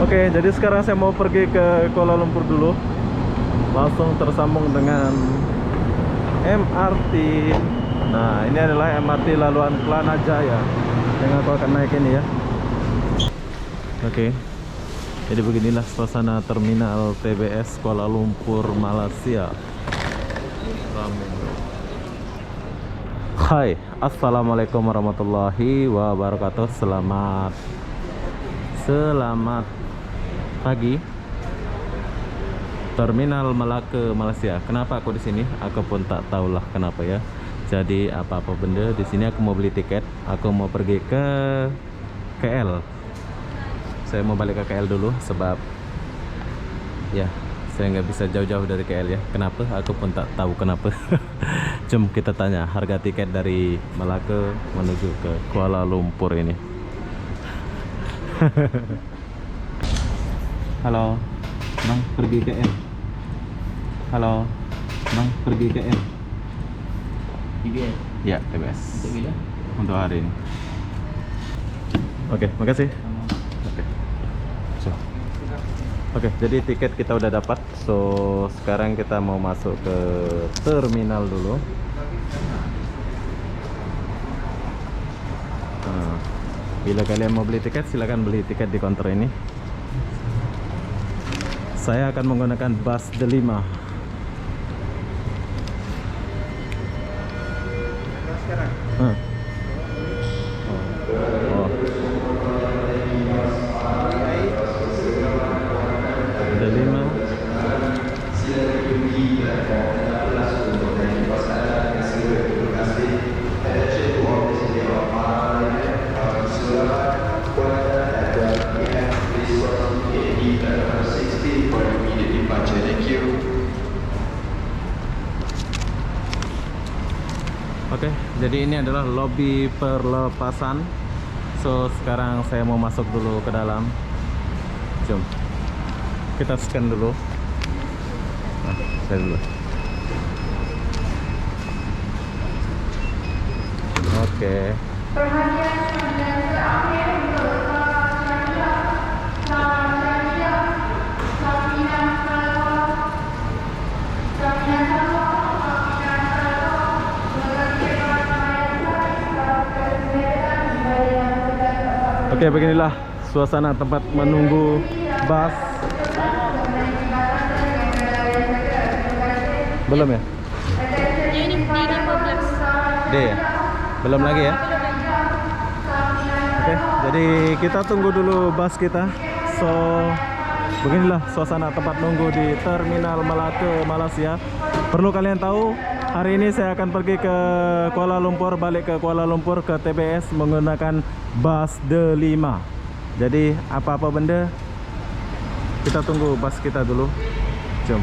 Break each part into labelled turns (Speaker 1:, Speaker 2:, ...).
Speaker 1: Oke, jadi sekarang saya mau pergi ke Kuala Lumpur dulu. Langsung tersambung dengan MRT. Nah, ini adalah MRT laluan Kelana Jaya yang aku akan naik ini ya. Oke, jadi beginilah suasana terminal TBS Kuala Lumpur, Malaysia. Hai, assalamualaikum warahmatullahi wabarakatuh. Selamat pagi. Terminal Malaka, Malaysia. Kenapa aku di sini? Aku pun tak tahulah kenapa ya. Jadi apa-apa benda di sini aku mau beli tiket. Aku mau pergi ke KL. Saya mau balik ke KL dulu sebab ya saya nggak bisa jauh-jauh dari KL ya. Kenapa? Aku pun tak tahu kenapa. Jom kita tanya harga tiket dari Malaka menuju ke Kuala Lumpur ini. Halo, Bang, pergi KL. Halo, Bang, pergi KL.
Speaker 2: TBS.
Speaker 1: Ya, TBS.
Speaker 2: Untuk bila?
Speaker 1: Untuk hari ini. Oke, makasih. Oke. So. Oke, jadi tiket kita udah dapat. So, sekarang kita mau masuk ke terminal dulu. Nah, bila kalian mau beli tiket, silakan beli tiket di counter ini. Saya akan menggunakan bus Delima. Oh. Delima. Oke, jadi ini adalah lobi perlepasan. So, sekarang saya mau masuk dulu ke dalam. Jom. Kita scan dulu. Nah, saya dulu. Oke.
Speaker 3: Perhatian dan terakhir untuk
Speaker 1: Oke, beginilah suasana tempat menunggu bus. Belum ya?
Speaker 3: ini D15.
Speaker 1: D ya? Belum lagi ya? Oke, jadi kita tunggu dulu bus kita. So, beginilah suasana tempat nunggu di Terminal Malaka, Malaysia. Perlu kalian tahu, hari ini saya akan pergi ke Kuala Lumpur, balik ke Kuala Lumpur ke TBS menggunakan bus Delima. Jadi apa-apa benda, kita tunggu bus kita dulu. Jom.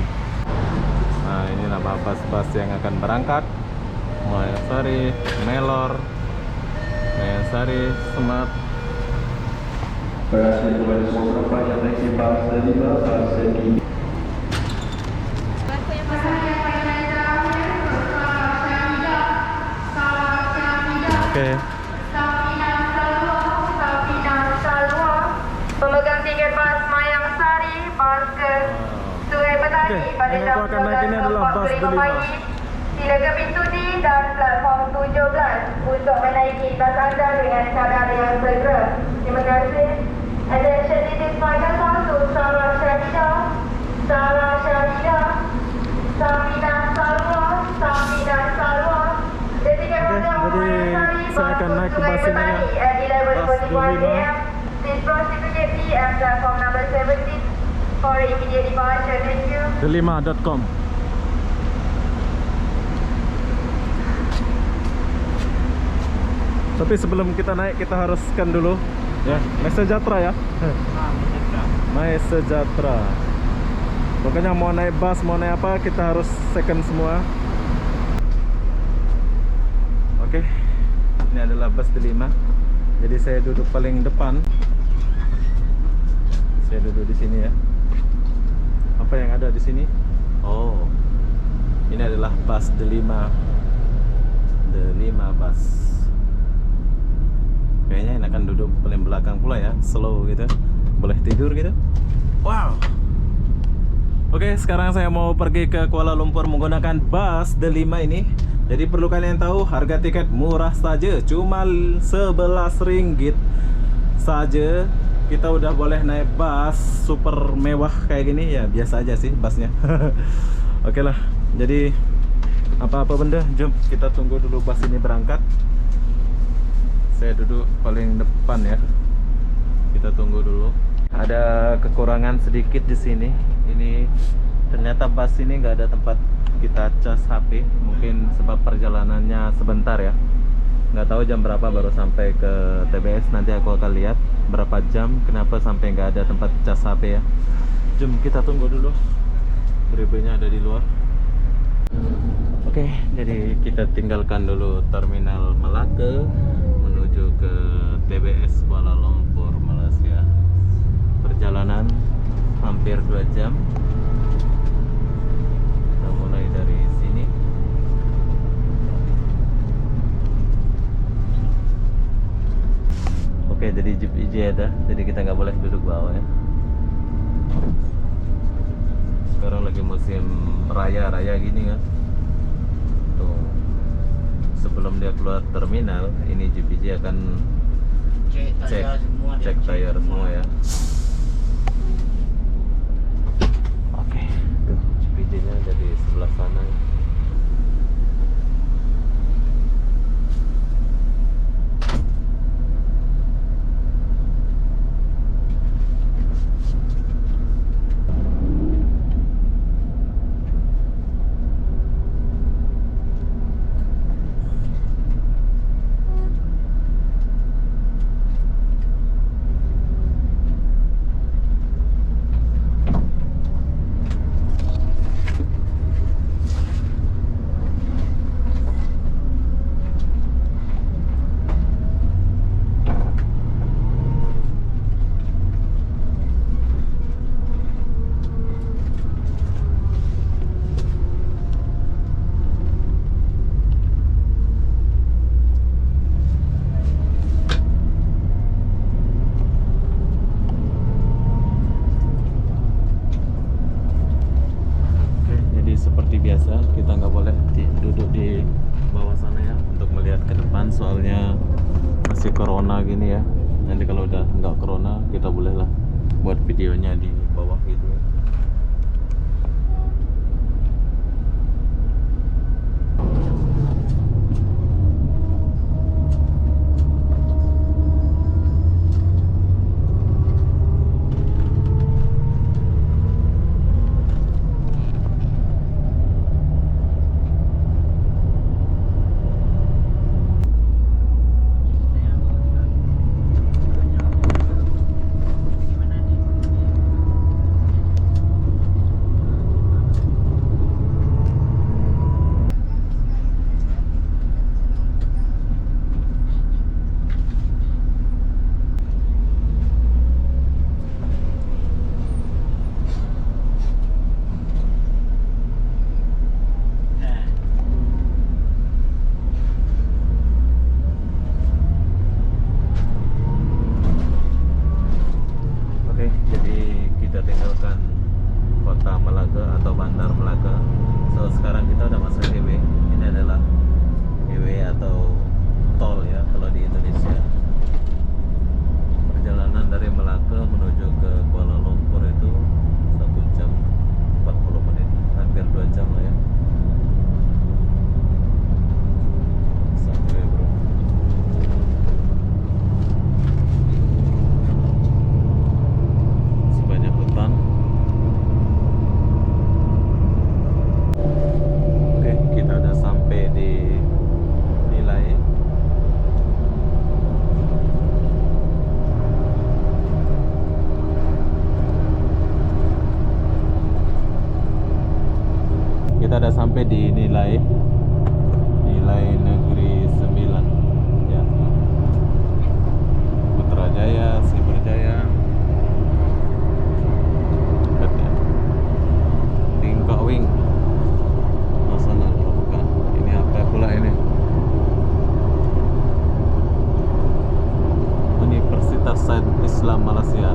Speaker 1: Nah, inilah bus-bus yang akan berangkat. Mayasari, Melor, Mayasari, Smart.
Speaker 4: Berhasil kepada semua penumpang yang naik bus Delima,
Speaker 1: Oke.
Speaker 3: Pemegang tiket bas Mayang Sari, bas ke Sungai Petani pada
Speaker 1: yang
Speaker 3: jam
Speaker 1: aku akan naik ini adalah bus
Speaker 3: 12.45
Speaker 1: Delima.
Speaker 3: pagi. Sila ke pintu D dan platform 17 untuk menaiki bas anda dengan cara yang segera. Terima kasih. Attention, this is final call to Sarah Syahida, Samina Salwa.
Speaker 1: Oke, jadi saya akan naik ke bus ini ya. Bus Delima.
Speaker 3: Please proceed to get me at platform number 17 for immediate departure. Thank you.
Speaker 1: Delima.com. Tapi sebelum kita naik, kita harus scan dulu ya. MySejahtera ya. MySejahtera. Pokoknya mau naik bus, mau naik apa, kita harus second semua. Oke. Ini adalah bus Delima. Jadi saya duduk paling depan. Saya duduk di sini ya. Apa yang ada di sini? Oh. Ini adalah bus Delima. Delima bus. Kayaknya enakan duduk paling belakang pula ya, slow gitu. boleh tidur gitu. Wow. Oke, sekarang saya mau pergi ke Kuala Lumpur menggunakan bus D5 ini. Jadi perlu kalian tahu, harga tiket murah saja, cuma 11 ringgit saja. Kita udah boleh naik bus super mewah kayak gini. Ya biasa aja sih busnya. Oke lah, jadi apa-apa benda, jom kita tunggu dulu bus ini berangkat. Saya duduk paling depan ya. Kita tunggu dulu. Ada kekurangan sedikit di sini. Ini ternyata bus ini nggak ada tempat kita cas HP. Mungkin sebab perjalanannya sebentar ya. Nggak tahu jam berapa baru sampai ke TBS. Nanti aku akan lihat berapa jam. Kenapa sampai nggak ada tempat cas HP ya. Jom kita tunggu dulu. Drivernya ada di luar. Oke, jadi kita tinggalkan dulu Terminal Melaka menuju ke TBS Kuala Lumpur, Malaysia. Perjalanan hampir 2 jam. Kita mulai dari sini. Oke, jadi jeep IJ ada, jadi kita nggak boleh duduk bawah ya. Sekarang lagi musim raya gini kan. Tuh, sebelum dia keluar terminal, ini jeep IJ akan cek tayar semua ya. Oke, tuh jeep IJ-nya ada di sebelah sana. Seperti biasa, kita nggak boleh duduk di bawah sana ya untuk melihat ke depan, soalnya masih corona gini ya. Nanti kalau udah nggak corona, kita bolehlah buat videonya di bawah gitu ya. Kita udah sampai di Nilai Negeri 9 ya. Putrajaya, Cyberjaya dekat ya. Tingkawing sana bukan. Ini apa pula ini? Universitas Sains Islam Malaysia.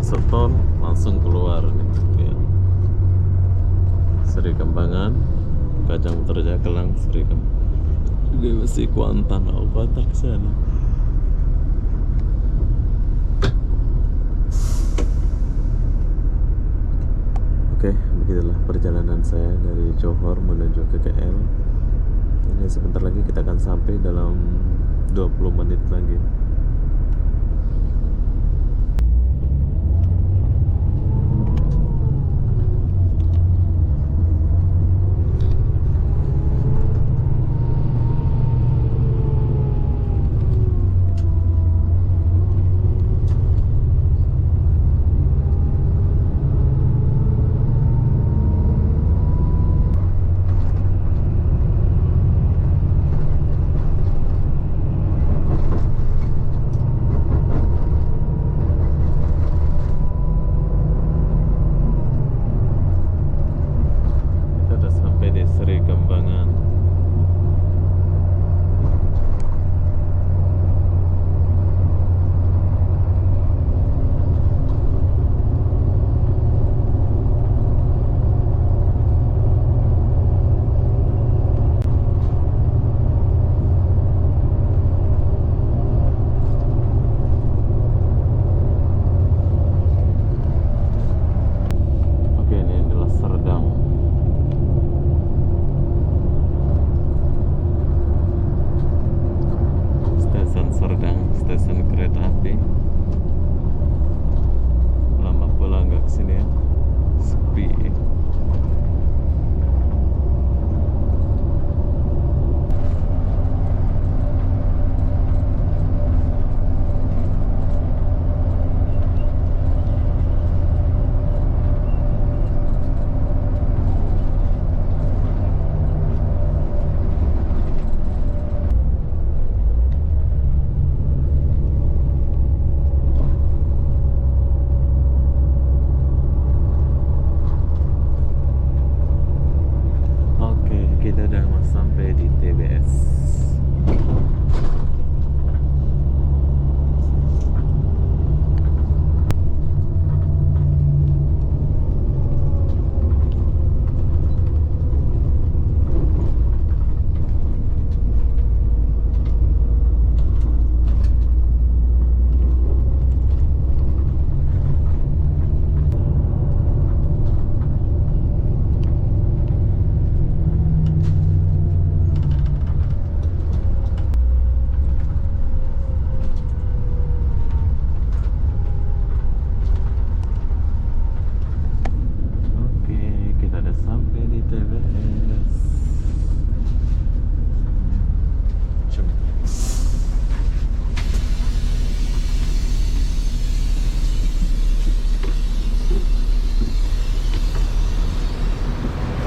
Speaker 1: masuk tol langsung keluar nih ya. Seri Kembangan, Kajang Terjakalang, Seri Kembangan. Juga masih Kuantan, Kuantan ke sana. Oke, begitulah perjalanan saya dari Johor menuju ke KL. Ini sebentar lagi kita akan sampai dalam 20 menit lagi.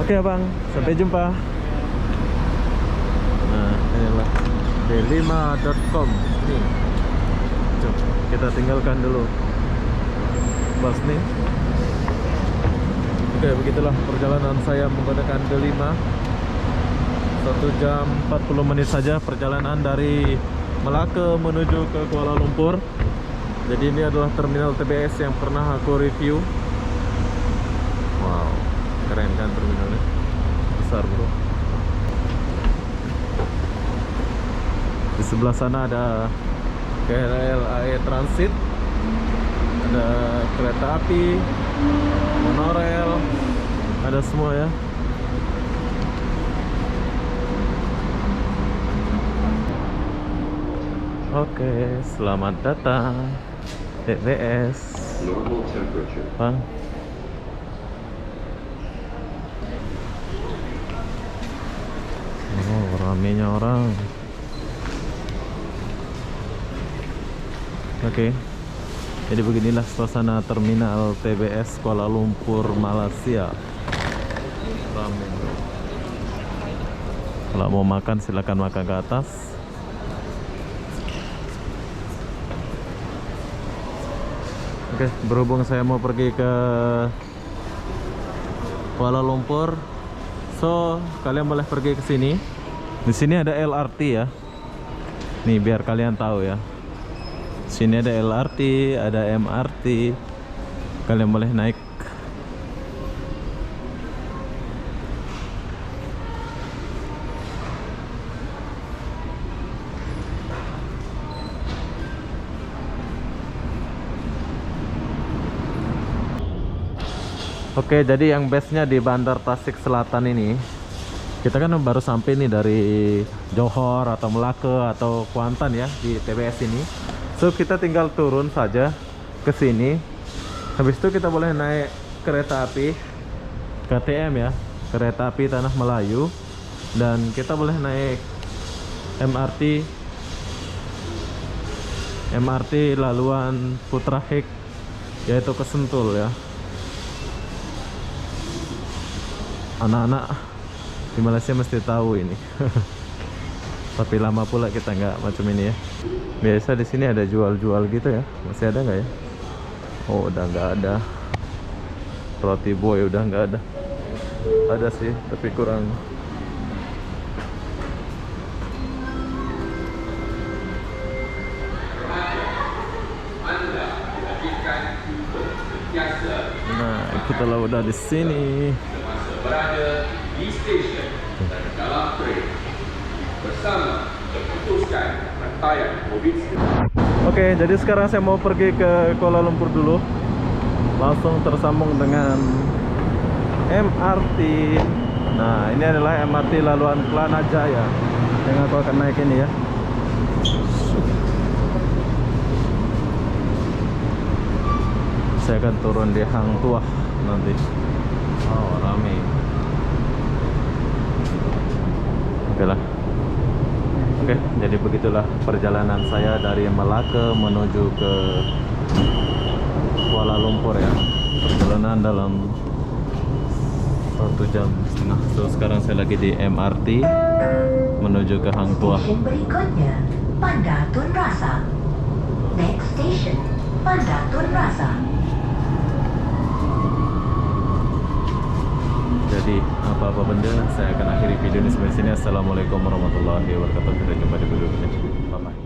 Speaker 1: Oke abang, sampai jumpa. Nah inilah d5.com. Nih, coba kita tinggalkan dulu bus nih. Oke, begitulah perjalanan saya menggunakan D5. 1 jam 40 menit saja perjalanan dari Melaka menuju ke Kuala Lumpur. Jadi ini adalah terminal TBS yang pernah aku review. Wow, keren kan terminalnya, besar bro. Di sebelah sana ada KRL AE Transit, ada kereta api, monorail, ada semua ya. Oke, selamat datang TBS.
Speaker 4: Normal temperature.
Speaker 1: Bang. Oh, ramenya orang. Oke. Jadi beginilah suasana terminal TBS Kuala Lumpur, Malaysia. Ramai. Kalau mau makan silakan makan ke atas. Oke, berhubung saya mau pergi ke Kuala Lumpur, so kalian boleh pergi ke sini. Di sini ada LRT ya. Nih biar kalian tahu ya. Sini ada LRT, ada MRT, kalian boleh naik. Oke, jadi yang base-nya di Bandar Tasik Selatan ini, kita kan baru sampai nih dari Johor atau Melaka atau Kuantan ya di TBS ini. So kita tinggal turun saja ke sini. Habis itu kita boleh naik kereta api KTM ya, kereta api Tanah Melayu, dan kita boleh naik MRT laluan Putra Hik, yaitu ke Sentul ya. Anak-anak di Malaysia mesti tahu ini. Tapi lama pula kita nggak macam ini ya. Biasa di sini ada jual-jual gitu ya. Masih ada nggak ya? Oh, udah nggak ada. Roti boy udah nggak ada. Ada sih, tapi kurang. Nah, kita lah udah di sini.
Speaker 5: Berada di stesen dan dalam train bersama memutuskan rantaian mobil.
Speaker 1: Oke, jadi sekarang saya mau pergi ke Kuala Lumpur dulu. Langsung tersambung dengan MRT. Nah, ini adalah MRT laluan Kelana Jaya yang aku akan naik ini ya. Saya akan turun di Hang Tuah nanti. Oh, rame. Oke lah. Oke, jadi begitulah perjalanan saya dari Melaka menuju ke Kuala Lumpur ya. Perjalanan dalam 1,5 jam. So sekarang saya lagi di MRT menuju ke Hang Tuah.
Speaker 6: Stesen berikutnya, Bandar Tun Rasa. Next station, Bandar Tun Rasa.
Speaker 1: Jadi apa-apa benda, saya akan akhiri video ini sampai sini. Assalamualaikum warahmatullahi wabarakatuh. Kita jumpa di video berikutnya. Bye bye.